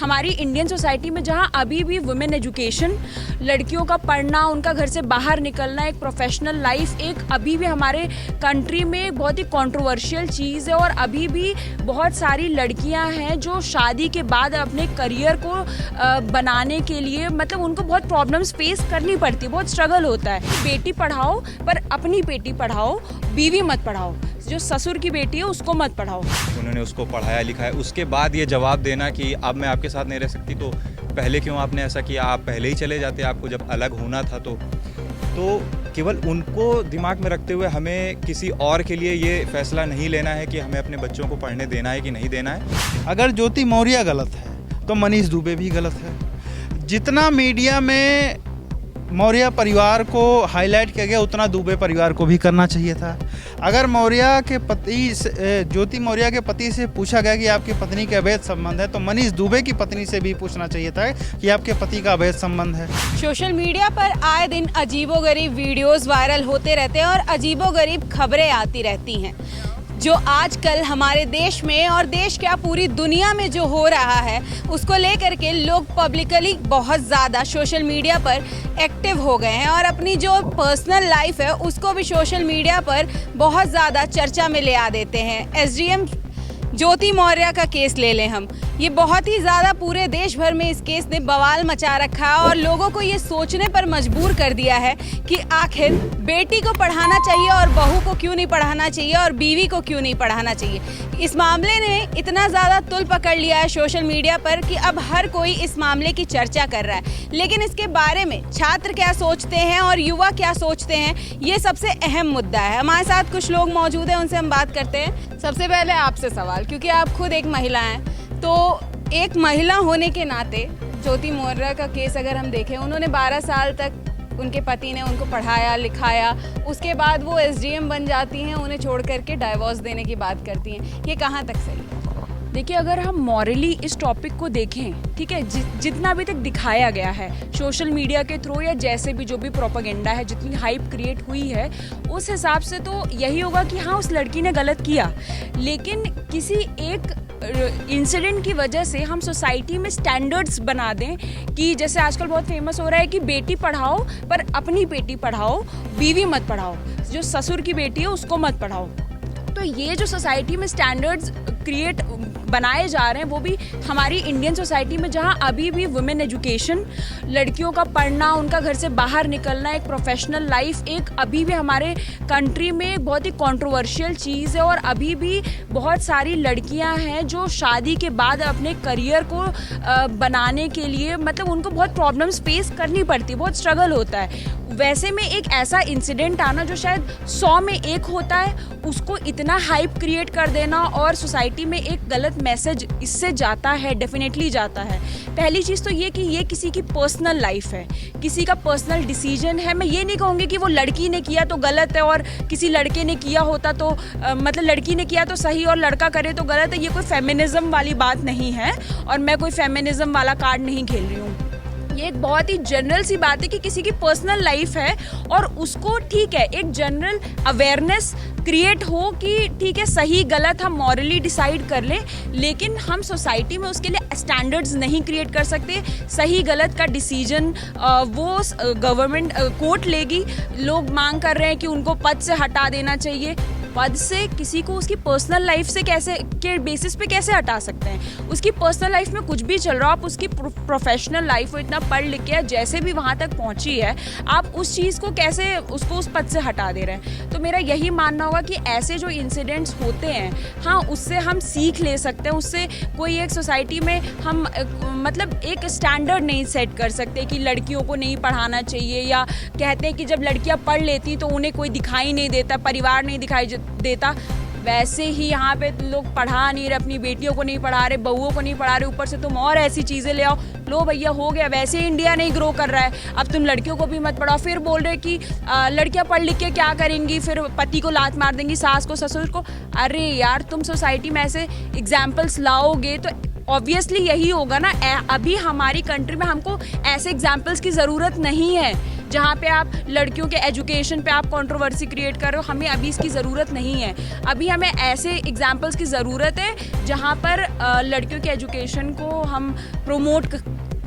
हमारी Indian society में जहाँ अभी भी वुमेन एजुकेशन, लड़कियों का पढ़ना, उनका घर से बाहर निकलना, एक प्रोफेशनल लाइफ एक अभी भी हमारे कंट्री में बहुत ही कंट्रोवर्शियल चीज़ है। और अभी भी बहुत सारी लड़कियां हैं जो शादी के बाद अपने करियर को बनाने के लिए मतलब उनको बहुत प्रॉब्लम्स फेस करनी पड़ती है, बहुत स्ट्रगल होता है। बेटी पढ़ाओ पर अपनी बेटी पढ़ाओ, बीवी मत पढ़ाओ, जो ससुर की बेटी है उसको मत पढ़ाओ। उन्होंने उसको पढ़ाया लिखाया, उसके बाद ये जवाब देना कि अब मैं आपके साथ नहीं रह सकती, तो पहले क्यों आपने ऐसा किया, आप पहले ही चले जाते आपको जब अलग होना था। तो केवल उनको दिमाग में रखते हुए हमें किसी और के लिए ये फैसला नहीं लेना है कि हमें अपने बच्चों को पढ़ने देना है कि नहीं देना है। अगर ज्योति मौर्य गलत है तो मनीष दुबे भी गलत है। जितना मीडिया में मौर्य परिवार को हाईलाइट किया गया उतना दुबे परिवार को भी करना चाहिए था। अगर मौर्य के पति ज्योति मौर्य के पति से पूछा गया कि आपकी पत्नी के अवैध संबंध है, तो मनीष दुबे की पत्नी से भी पूछना चाहिए था कि आपके पति का अवैध संबंध है। सोशल मीडिया पर आए दिन अजीबोगरीब वीडियोस वायरल होते रहते हैं और अजीबोगरीब खबरें आती रहती हैं। जो आजकल हमारे देश में और देश क्या पूरी दुनिया में जो हो रहा है उसको लेकर के लोग पब्लिकली बहुत ज़्यादा सोशल मीडिया पर एक्टिव हो गए हैं और अपनी जो पर्सनल लाइफ है उसको भी सोशल मीडिया पर बहुत ज़्यादा चर्चा में ले आ देते हैं। एसडीएम ज्योति मौर्य का केस ले लें हम, ये बहुत ही ज़्यादा पूरे देश भर में इस केस ने बवाल मचा रखा है और लोगों को ये सोचने पर मजबूर कर दिया है कि आखिर बेटी को पढ़ाना चाहिए और बहू को क्यों नहीं पढ़ाना चाहिए और बीवी को क्यों नहीं पढ़ाना चाहिए। इस मामले ने इतना ज़्यादा तुल पकड़ लिया है सोशल मीडिया पर कि अब हर कोई इस मामले की चर्चा कर रहा है। लेकिन इसके बारे में छात्र क्या सोचते हैं और युवा क्या सोचते हैं, ये सबसे अहम मुद्दा है। हमारे साथ कुछ लोग मौजूद हैं, उनसे हम बात करते हैं। सबसे पहले आपसे सवाल, क्योंकि आप खुद एक महिला हैं, तो एक महिला होने के नाते ज्योति मौर्य का केस अगर हम देखें, उन्होंने 12 साल तक उनके पति ने उनको पढ़ाया लिखाया, उसके बाद वो एसडीएम बन जाती हैं, उन्हें छोड़ करके डाइवोर्स देने की बात करती हैं। ये कहाँ तक सही है? देखिए, अगर हम मॉरली इस टॉपिक को देखें, ठीक है, जितना अभी तक दिखाया गया है सोशल मीडिया के थ्रू या जैसे भी जो भी प्रोपेगेंडा है, जितनी हाइप क्रिएट हुई है, उस हिसाब से तो यही होगा कि हाँ उस लड़की ने गलत किया। लेकिन किसी एक इंसिडेंट की वजह से हम सोसाइटी में स्टैंडर्ड्स बना दें कि जैसे आजकल बहुत फेमस हो रहा है कि बेटी पढ़ाओ पर अपनी बेटी पढ़ाओ, बीवी मत पढ़ाओ, जो ससुर की बेटी है उसको मत पढ़ाओ। तो ये जो सोसाइटी में स्टैंडर्ड्स क्रिएट बनाए जा रहे हैं वो भी हमारी इंडियन सोसाइटी में जहाँ अभी भी वुमेन एजुकेशन, लड़कियों का पढ़ना, उनका घर से बाहर निकलना, एक प्रोफेशनल लाइफ एक अभी भी हमारे कंट्री में बहुत ही कंट्रोवर्शियल चीज़ है। और अभी भी बहुत सारी लड़कियां हैं जो शादी के बाद अपने करियर को बनाने के लिए मतलब उनको बहुत प्रॉब्लम्स फेस करनी पड़ती है, बहुत स्ट्रगल होता है। वैसे में एक ऐसा इंसिडेंट आना जो शायद 100 में एक होता है, उसको इतना हाइप क्रिएट कर देना और सोसाइटी में एक गलत मैसेज इससे जाता है, डेफिनेटली जाता है। पहली चीज़ तो ये कि ये किसी की पर्सनल लाइफ है, किसी का पर्सनल डिसीजन है। मैं ये नहीं कहूँगी कि वो लड़की ने किया तो गलत है और किसी लड़के ने किया होता तो मतलब लड़की ने किया तो सही और लड़का करे तो गलत है। ये कोई फेमिनिज्म वाली बात नहीं है और मैं कोई फेमिनिज्म वाला कार्ड नहीं खेल रही हूँ। ये एक बहुत ही जनरल सी बात है कि किसी की पर्सनल लाइफ है और उसको ठीक है एक जनरल अवेयरनेस क्रिएट हो कि ठीक है सही गलत हम मॉरली डिसाइड कर लें, लेकिन हम सोसाइटी में उसके लिए स्टैंडर्ड्स नहीं क्रिएट कर सकते। सही गलत का डिसीजन वो गवर्नमेंट कोर्ट लेगी। लोग मांग कर रहे हैं कि उनको पद से हटा देना चाहिए। पद से किसी को उसकी पर्सनल लाइफ से कैसे के बेसिस पे कैसे हटा सकते हैं? उसकी पर्सनल लाइफ में कुछ भी चल रहा हो, आप उसकी प्रोफेशनल लाइफ को इतना पढ़ लिख के जैसे भी वहाँ तक पहुँची है, आप उस चीज़ को कैसे उसको उस पद से हटा दे रहे हैं? तो मेरा यही मानना होगा कि ऐसे जो इंसिडेंट्स होते हैं, हाँ उससे हम सीख ले सकते हैं। उससे कोई एक सोसाइटी में हम मतलब एक स्टैंडर्ड नहीं सेट कर सकते कि लड़कियों को नहीं पढ़ाना चाहिए, या कहते हैं कि जब लड़कियाँ पढ़ लेती तो उन्हें कोई दिखाई नहीं देता, परिवार नहीं दिखाई देता। वैसे ही यहाँ पे लोग पढ़ा नहीं रहे, अपनी बेटियों को नहीं पढ़ा रहे, बहुओं को नहीं पढ़ा रहे, ऊपर से तुम और ऐसी चीज़ें ले आओ। लो भैया हो गया, वैसे ही इंडिया नहीं ग्रो कर रहा है, अब तुम लड़कियों को भी मत पढ़ाओ। फिर बोल रहे कि लड़कियाँ पढ़ लिख के क्या करेंगी, फिर पति को लात मार देंगी, सास को ससुर को। अरे यार, तुम सोसाइटी में ऐसे एग्जाम्पल्स लाओगे तो ऑब्वियसली यही होगा ना। अभी हमारी कंट्री में हमको ऐसे एग्जाम्पल्स की ज़रूरत नहीं है। जहाँ पे आप लड़कियों के एजुकेशन पे आप कंट्रोवर्सी क्रिएट कर रहे हो। हमें अभी इसकी ज़रूरत नहीं है। अभी हमें ऐसे एग्जाम्पल्स की ज़रूरत है जहाँ पर लड़कियों के एजुकेशन को हम प्रोमोट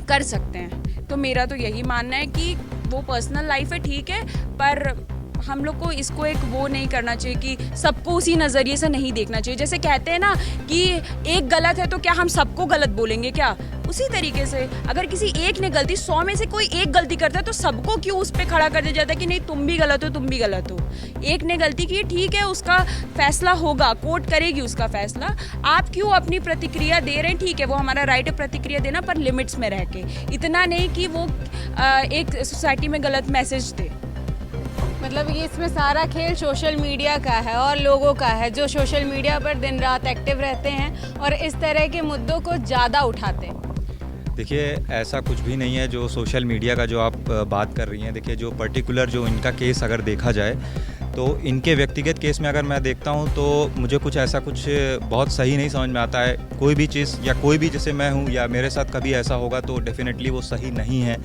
कर सकते हैं। तो मेरा तो यही मानना है कि वो पर्सनल लाइफ है, ठीक है, पर हम लोग को इसको एक वो नहीं करना चाहिए कि सबको उसी नज़रिए से नहीं देखना चाहिए। जैसे कहते हैं ना कि एक गलत है तो क्या हम सबको गलत बोलेंगे क्या? उसी तरीके से अगर किसी एक ने गलती, 100 में से कोई एक गलती करता है तो सबको क्यों उस पर खड़ा कर दिया जाता है कि नहीं तुम भी गलत हो, तुम भी गलत हो। एक ने गलती की, ठीक है, उसका फैसला होगा, कोर्ट करेगी उसका फैसला। आप क्यों अपनी प्रतिक्रिया दे रहे हैं? ठीक है, वो हमारा राइट है प्रतिक्रिया देना, पर लिमिट्स में रह के। इतना नहीं कि वो एक सोसाइटी में गलत मैसेज दे। मतलब ये इसमें सारा खेल सोशल मीडिया का है और लोगों का है जो सोशल मीडिया पर दिन रात एक्टिव रहते हैं और इस तरह के मुद्दों को ज़्यादा उठाते हैं। देखिए, ऐसा कुछ भी नहीं है जो सोशल मीडिया का जो आप बात कर रही हैं। देखिए, जो पर्टिकुलर जो इनका केस अगर देखा जाए तो इनके व्यक्तिगत केस में अगर मैं देखता हूं तो मुझे कुछ ऐसा कुछ बहुत सही नहीं समझ में आता है। कोई भी चीज़ या कोई भी, जैसे मैं हूं या मेरे साथ कभी ऐसा होगा तो डेफिनेटली वो सही नहीं है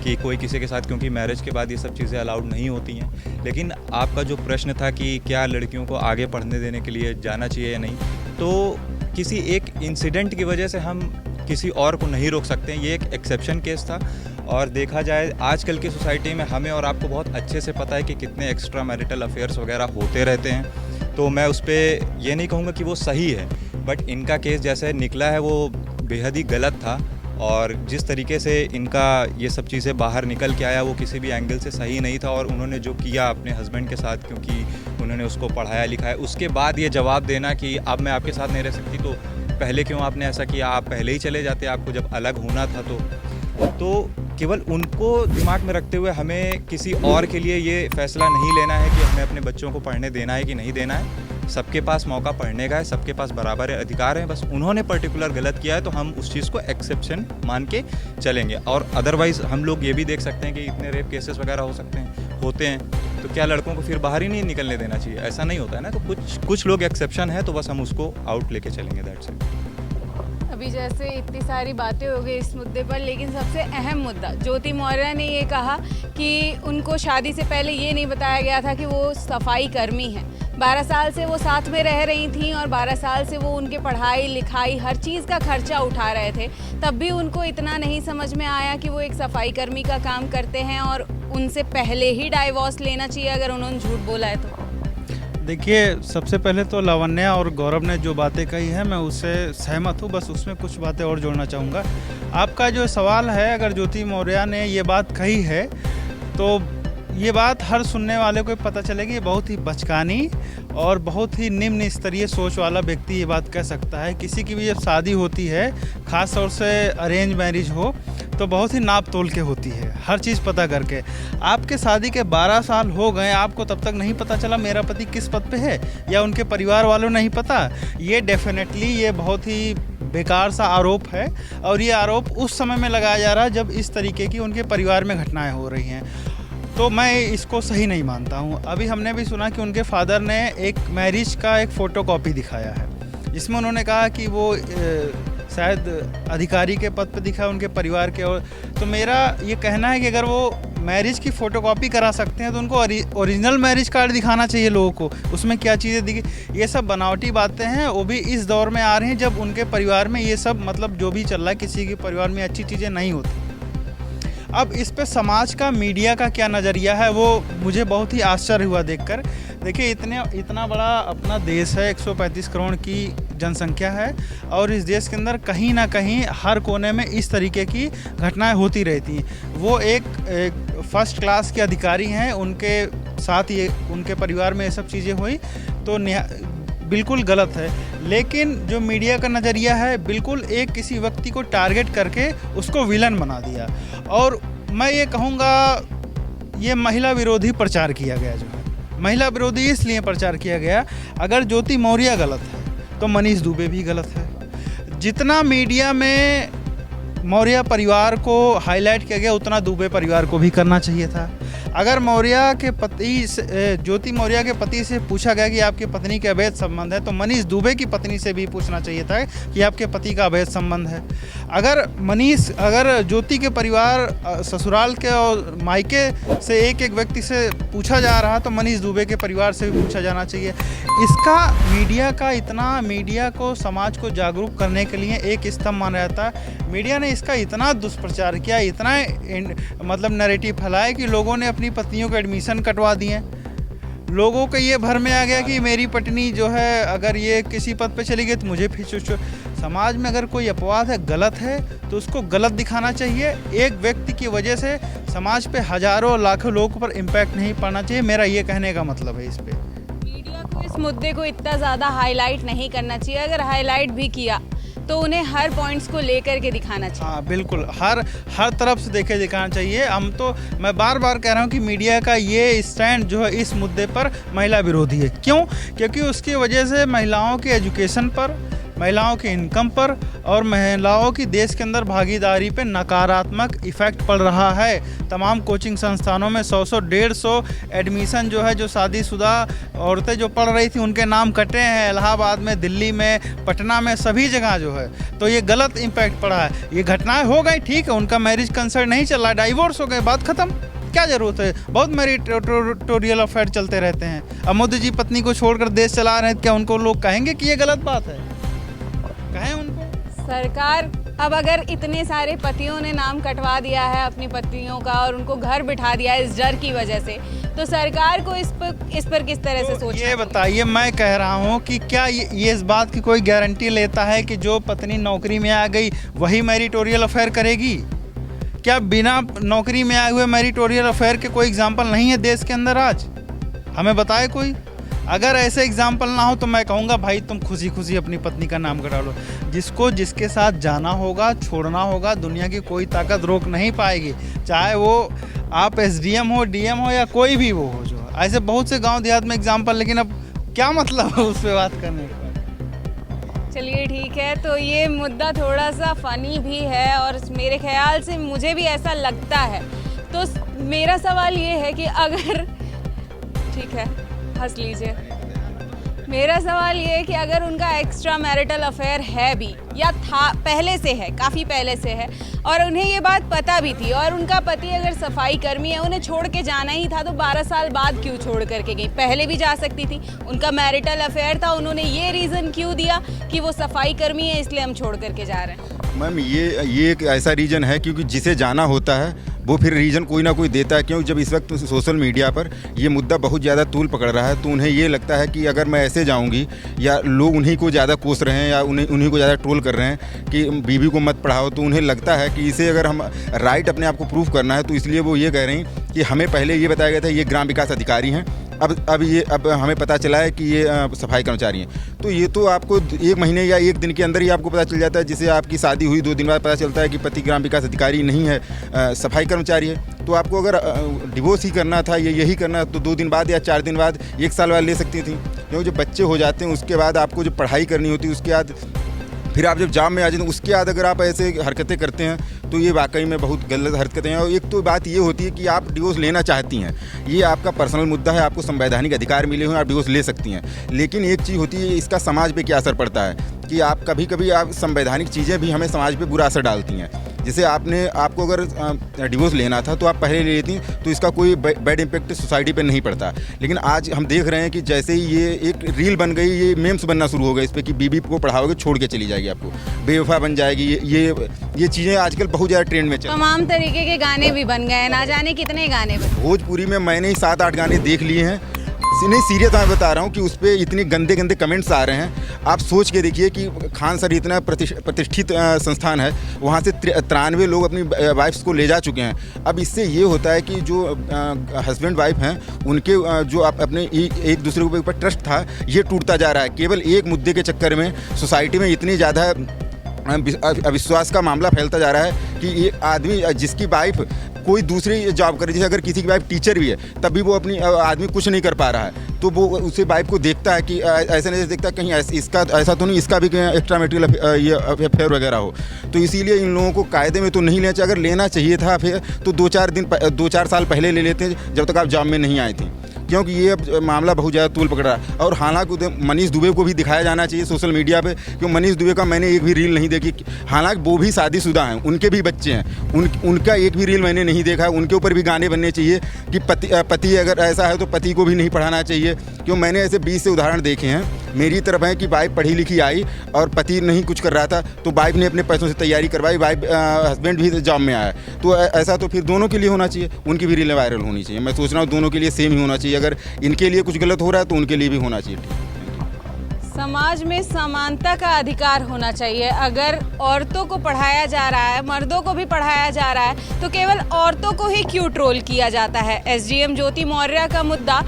कि कोई किसी के साथ, क्योंकि मैरिज के बाद ये सब चीज़ें अलाउड नहीं होती हैं। लेकिन आपका जो प्रश्न था कि क्या लड़कियों को आगे पढ़ने देने के लिए जाना चाहिए या नहीं, तो किसी एक इंसिडेंट की वजह से हम किसी और को नहीं रोक सकते हैं। ये एक एक्सेप्शन केस था और देखा जाए आजकल की सोसाइटी में हमें और आपको बहुत अच्छे से पता है कि कितने एक्स्ट्रा मैरिटल अफेयर्स वगैरह होते रहते हैं। तो मैं उस पर ये नहीं कहूँगा कि वो सही है, बट इनका केस जैसे निकला है वो बेहद ही गलत था और जिस तरीके से इनका ये सब चीज़ें बाहर निकल के आया वो किसी भी एंगल से सही नहीं था। और उन्होंने जो किया अपने हस्बैंड के साथ, क्योंकि उन्होंने उसको पढ़ाया लिखाया, उसके बाद ये जवाब देना कि अब मैं आपके साथ नहीं रह सकती, तो पहले क्यों आपने ऐसा किया, आप पहले ही चले जाते, आपको जब अलग होना था। तो केवल उनको दिमाग में रखते हुए हमें किसी और के लिए ये फैसला नहीं लेना है कि हमें अपने बच्चों को पढ़ने देना है कि नहीं देना है। सबके पास मौका पढ़ने का है, सबके पास बराबर अधिकार है। बस उन्होंने पर्टिकुलर गलत किया है तो हम उस चीज़ को एक्सेप्शन मान के चलेंगे। और अदरवाइज़ हम लोग ये भी देख सकते हैं कि इतने रेप केसेस वगैरह होते हैं तो क्या लड़कों को फिर बाहर ही नहीं निकलने देना चाहिए? ऐसा नहीं होता है ना। तो कुछ लोग एक्सेप्शन है तो बस हम उसको आउट लेके चलेंगे, दैट्स इट। अभी जैसे इतनी सारी बातें हो गई इस मुद्दे पर, लेकिन सबसे अहम मुद्दा ज्योति मौर्य ने ये कहा कि उनको शादी से पहले ये नहीं बताया गया था कि वो सफाई कर्मी हैं। 12 साल से वो साथ में रह रही थी और 12 साल से वो उनके पढ़ाई लिखाई हर चीज़ का खर्चा उठा रहे थे, तब भी उनको इतना नहीं समझ में आया कि वो एक सफाई कर्मी का काम करते हैं और उनसे पहले ही डाइवोर्स लेना चाहिए अगर उन्होंने झूठ बोला है तो। देखिए, सबसे पहले तो लावण्या और गौरव ने जो बातें कही हैं मैं उससे सहमत हूँ, बस उसमें कुछ बातें और जोड़ना चाहूँगा। आपका जो सवाल है, अगर ज्योति मौर्य ने ये बात कही है तो ये बात हर सुनने वाले को पता चलेगी। ये बहुत ही बचकानी और बहुत ही निम्न स्तरीय सोच वाला व्यक्ति ये बात कह सकता है। किसी की भी जब शादी होती है, ख़ास तौर से अरेंज मैरिज हो, तो बहुत ही नाप तोल के होती है, हर चीज़ पता करके। आपके शादी के 12 साल हो गए, आपको तब तक नहीं पता चला मेरा पति किस पद पे है, या उनके परिवार वालों नहीं पता? ये डेफिनेटली ये बहुत ही बेकार सा आरोप है और ये आरोप उस समय में लगाया जा रहा है जब इस तरीके की उनके परिवार में घटनाएं हो रही हैं। तो मैं इसको सही नहीं मानता हूँ। अभी हमने भी सुना कि उनके फादर ने एक मैरिज का एक फ़ोटोकॉपी दिखाया है जिसमें उन्होंने कहा कि वो शायद अधिकारी के पद पर दिखा उनके परिवार के। और तो मेरा ये कहना है कि अगर वो मैरिज की फ़ोटोकॉपी करा सकते हैं तो उनको ओरिजिनल मैरिज कार्ड दिखाना चाहिए लोगों को, उसमें क्या चीज़ें दिखी। ये सब बनावटी बातें हैं, वो भी इस दौर में आ रही हैं जब उनके परिवार में ये सब मतलब जो भी चल रहा है, किसी के परिवार में अच्छी चीज़ें नहीं होती। अब इस पे समाज का, मीडिया का क्या नज़रिया है वो मुझे बहुत ही आश्चर्य हुआ देखकर। देखिए, इतना बड़ा अपना देश है, 135 करोड़ की जनसंख्या है और इस देश के अंदर कहीं ना कहीं हर कोने में इस तरीके की घटनाएं होती रहती हैं। वो एक फर्स्ट क्लास के अधिकारी हैं, उनके साथ ये उनके परिवार में ये सब चीज़ें हुई तो बिल्कुल गलत है। लेकिन जो मीडिया का नज़रिया है, बिल्कुल एक किसी व्यक्ति को टारगेट करके उसको विलन बना दिया। और मैं ये कहूँगा ये महिला विरोधी प्रचार किया गया। जो है महिला विरोधी इसलिए प्रचार किया गया, अगर ज्योति मौर्य गलत है तो मनीष दुबे भी गलत है। जितना मीडिया में मौर्य परिवार को हाईलाइट किया गया उतना दुबे परिवार को भी करना चाहिए था। अगर मौर्य के पति ज्योति मौर्य के पति से पूछा गया कि आपकी पत्नी के अवैध संबंध है, तो मनीष दुबे की पत्नी से भी पूछना चाहिए था कि आपके पति का अवैध संबंध है। अगर ज्योति के परिवार ससुराल के और मायके से एक एक व्यक्ति से पूछा जा रहा, तो मनीष दुबे के परिवार से भी पूछा जाना चाहिए। इसका मीडिया को समाज को जागरूक करने के लिए एक स्तंभ माना जाता है। मीडिया ने इसका इतना दुष्प्रचार किया, इतना मतलब नैरेटिव फैलाया कि लोगों ने अपनी पत्नियों के एडमिशन कटवा दिए। लोगों को ये भर में आ गया कि मेरी पत्नी जो है अगर ये किसी पद पे चली गई तो मुझे फिर समाज में अगर कोई अपवाद है, गलत है, तो उसको गलत दिखाना चाहिए। एक व्यक्ति की वजह से समाज पे हजारों लाखों लोगों पर इम्पैक्ट नहीं पड़ना चाहिए। मेरा ये कहने का मतलब है। इस पे मीडिया को इस मुद्दे को इतना ज़्यादा हाईलाइट नहीं करना चाहिए। अगर हाईलाइट भी किया तो उन्हें हर पॉइंट्स को लेकर के दिखाना चाहिए। हाँ बिल्कुल, हर तरफ से दिखाना चाहिए। मैं बार बार कह रहा हूँ कि मीडिया का ये स्टैंड जो है इस मुद्दे पर महिला विरोधी है। क्यों? क्योंकि उसकी वजह से महिलाओं के एजुकेशन पर, महिलाओं की इनकम पर और महिलाओं की देश के अंदर भागीदारी पे नकारात्मक इफ़ेक्ट पड़ रहा है। तमाम कोचिंग संस्थानों में 100-150 एडमिशन जो है, जो शादीशुदा औरतें जो पढ़ रही थी उनके नाम कटे हैं। इलाहाबाद में, दिल्ली में, पटना में, सभी जगह जो है। तो ये गलत इम्पैक्ट पड़ा है। ये घटनाएं हो गई, ठीक है, उनका मैरिज कंसर्ट नहीं चल रहा, डाइवोर्स हो गए, बात खत्म। क्या ज़रूरत है? बहुत मैरिटोरियल अफेयर चलते रहते हैं। अब मोदी जी पत्नी को छोड़कर देश चला रहे हैं, क्या उनको लोग कहेंगे कि ये गलत बात है? कहें उनको? सरकार अब अगर इतने सारे पतियों ने नाम कटवा दिया है अपनी पत्नियों का और उनको घर बिठा दिया है इस डर की वजह से, तो सरकार को इस पर किस तरह से सोचना? ये बताइए, मैं कह रहा हूँ कि क्या ये इस बात की कोई गारंटी लेता है कि जो पत्नी नौकरी में आ गई वही मैरिटोरियल अफेयर करेगी? क्या बिना नौकरी में आए हुए मैरिटोरियल अफेयर के कोई एग्जाम्पल नहीं है देश के अंदर आज? हमें बताए कोई। अगर ऐसे एग्जाम्पल ना हो तो मैं कहूँगा भाई तुम खुशी खुशी अपनी पत्नी का नाम कटा लो। जिसको जिसके साथ जाना होगा, छोड़ना होगा, दुनिया की कोई ताकत रोक नहीं पाएगी। चाहे वो आप SDM हो, DM हो या कोई भी वो हो। जो ऐसे बहुत से गांव देहात में एग्जाम्पल, लेकिन अब क्या मतलब है उस पर बात करने का? चलिए ठीक है, तो ये मुद्दा थोड़ा सा फ़नी भी है और मेरे ख्याल से मुझे भी ऐसा लगता है। तो मेरा सवाल ये है कि अगर, ठीक है हंस लीजिए, मेरा सवाल ये है कि अगर उनका एक्स्ट्रा मैरिटल अफेयर है भी या था, पहले से है, काफ़ी पहले से है, और उन्हें ये बात पता भी थी, और उनका पति अगर सफाई कर्मी है, उन्हें छोड़ के जाना ही था, तो 12 साल बाद क्यों छोड़ करके गई? पहले भी जा सकती थी। उनका मैरिटल अफेयर था, उन्होंने ये रीज़न क्यों दिया कि वो सफाई कर्मी है इसलिए हम छोड़ करके जा रहे हैं? मैम ये एक ऐसा रीज़न है क्योंकि जिसे जाना होता है वो फिर रीज़न कोई ना कोई देता है। क्योंकि जब इस वक्त सोशल मीडिया पर ये मुद्दा बहुत ज़्यादा तूल पकड़ रहा है, तो उन्हें ये लगता है कि अगर मैं ऐसे जाऊंगी या लोग उन्हीं को ज़्यादा कोस रहे हैं या उन्हीं को ज़्यादा ट्रोल कर रहे हैं कि बीवी को मत पढ़ाओ, तो उन्हें लगता है कि इसे अगर हम राइट अपने आप को प्रूव करना है, तो इसलिए वो ये कह रही हैं कि हमें पहले ये बताया गया था ये ग्राम विकास अधिकारी हैं, अब हमें पता चला है कि ये सफाई कर्मचारी हैं। तो ये तो आपको 1 महीने या 1 दिन के अंदर ही आपको पता चल जाता है। जिसे आपकी शादी हुई 2 दिन बाद पता चलता है कि पति ग्राम विकास अधिकारी नहीं है, सफाई कर्मचारी है। तो आपको अगर डिवोर्स ही करना था या यही करना तो 2 दिन बाद या 4 दिन बाद, 1 साल बाद ले सकती थी। क्योंकि जब बच्चे हो जाते हैं उसके बाद आपको जो पढ़ाई करनी होती है, उसके बाद फिर आप जब जॉब में आ जाते हैं, उसके बाद अगर आप ऐसे हरकतें करते हैं तो ये वाकई में बहुत गलत हरकतें हैं। और एक तो बात ये होती है कि आप डिवोर्स लेना चाहती हैं, ये आपका पर्सनल मुद्दा है, आपको संवैधानिक अधिकार मिले हुए हैं, आप डिवोर्स ले सकती हैं। लेकिन एक चीज़ होती है, इसका समाज पे क्या असर पड़ता है कि आप कभी आप संवैधानिक चीज़ें भी हमें समाज पे बुरा असर डालती हैं। जैसे आपको अगर डिवोर्स लेना था तो आप पहले ले लेती, तो इसका कोई बैड इम्पैक्ट सोसाइटी पे नहीं पड़ता। लेकिन आज हम देख रहे हैं कि जैसे ही ये एक रील बन गई, ये मेम्स बनना शुरू हो गए इस पर कि बीबी को पढ़ाओगे छोड़ के चली जाएगी, आपको बेवफा बन जाएगी। ये चीज़ें आजकल बहुत ज़्यादा ट्रेंड में चल रही हैं। तमाम तरीके के गाने भी बन गए, ना जाने कितने गाने बन। भोजपुरी में मैंने ही 7-8 गाने देख लिए हैं। नहीं, सीरियस मैं बता रहा हूँ कि उस पर इतने गंदे कमेंट्स आ रहे हैं। आप सोच के देखिए कि खान सर इतना प्रतिष्ठित संस्थान है, वहाँ से 93 लोग अपनी वाइफ्स को ले जा चुके हैं। अब इससे ये होता है कि जो हस्बैंड वाइफ हैं उनके जो अपने एक दूसरे के ऊपर ट्रस्ट था, ये टूटता जा रहा है। केवल एक मुद्दे के चक्कर में सोसाइटी में इतनी ज़्यादा अविश्वास का मामला फैलता जा रहा है कि ये आदमी जिसकी वाइफ कोई दूसरी जॉब करे, जैसे अगर किसी की वाइफ टीचर भी है तब भी वो अपनी आदमी कुछ नहीं कर पा रहा है, तो वो उसे वाइफ को देखता है कि ऐसा नहीं देखता कहीं इसका ऐसा तो नहीं, इसका भी एक्स्ट्रा मेटेरियल ये अफेयर वगैरह हो। तो इसीलिए इन लोगों को कायदे में तो नहीं लेना चाहिए। अगर लेना चाहिए था फिर तो 2-4 साल पहले ले लेते हैं, जब तक आप जॉब में नहीं आए थे, क्योंकि ये अब मामला बहुत ज़्यादा तूल पकड़ रहा है। और हालांकि मनीष दुबे को भी दिखाया जाना चाहिए सोशल मीडिया पे, क्योंकि मनीष दुबे का मैंने एक भी रील नहीं देखी। हालांकि वो भी शादीशुदा हैं, उनके भी बच्चे हैं, उनका एक भी रील मैंने नहीं देखा है। उनके ऊपर भी गाने बनने चाहिए कि पति अगर ऐसा है तो पति को भी नहीं पढ़ाना चाहिए, क्यों मैंने ऐसे 20 से उदाहरण देखे हैं मेरी तरफ हैं कि वाइफ पढ़ी लिखी आई और पति नहीं कुछ कर रहा था, तो वाइफ ने अपने पैसों से तैयारी करवाई, वाइफ हस्बैंड भी जॉब में आया। तो ऐसा तो फिर दोनों के लिए होना चाहिए, उनकी भी रीलें वायरल होनी चाहिए। मैं सोच रहा हूँ दोनों के लिए सेम ही होना चाहिए। अगर इनके लिए कुछ गलत हो रहा है तो उनके लिए भी होना चाहिए। समाज में समानता का अधिकार होना चाहिए। अगर औरतों को पढ़ाया जा रहा है, मर्दों को भी पढ़ाया जा रहा है, तो केवल औरतों को ही क्यों ट्रोल किया जाता है? एसडीएम ज्योति मौर्य का मुद्दा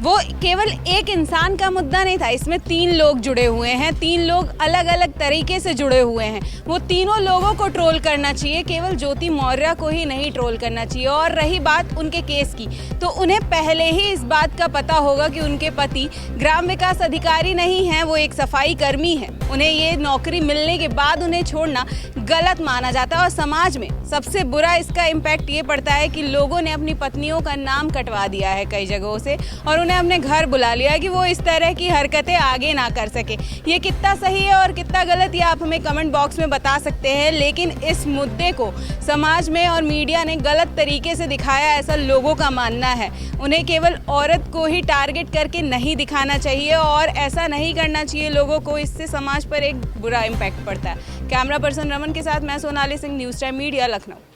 वो केवल एक इंसान का मुद्दा नहीं था, इसमें 3 लोग जुड़े हुए हैं, 3 लोग अलग अलग तरीके से जुड़े हुए हैं। वो तीनों लोगों को ट्रोल करना चाहिए, केवल ज्योति मौर्य को ही नहीं ट्रोल करना चाहिए। और रही बात उनके केस की, तो उन्हें पहले ही इस बात का पता होगा कि उनके पति ग्राम विकास अधिकारी नहीं हैं, वो एक सफाई कर्मी हैं। उन्हें ये नौकरी मिलने के बाद उन्हें छोड़ना गलत माना जाता है। और समाज में सबसे बुरा इसका इम्पैक्ट ये पड़ता है कि लोगों ने अपनी पत्नियों का नाम कटवा दिया है कई जगहों से, और उन्हें अपने घर बुला लिया है कि वो इस तरह की हरकतें आगे ना कर सके। ये कितना सही है और कितना गलत, ये आप हमें कमेंट बॉक्स में बता सकते हैं। लेकिन इस मुद्दे को समाज में और मीडिया ने गलत तरीके से दिखाया, ऐसा लोगों का मानना है। उन्हें केवल औरत को ही टारगेट करके नहीं दिखाना चाहिए और ऐसा नहीं करना चाहिए लोगों को, इससे समाज पर एक बुरा इम्पैक्ट पड़ता है। कैमरा पर्सन रमन के साथ मैं Sonali Singh, news time media, Lucknow.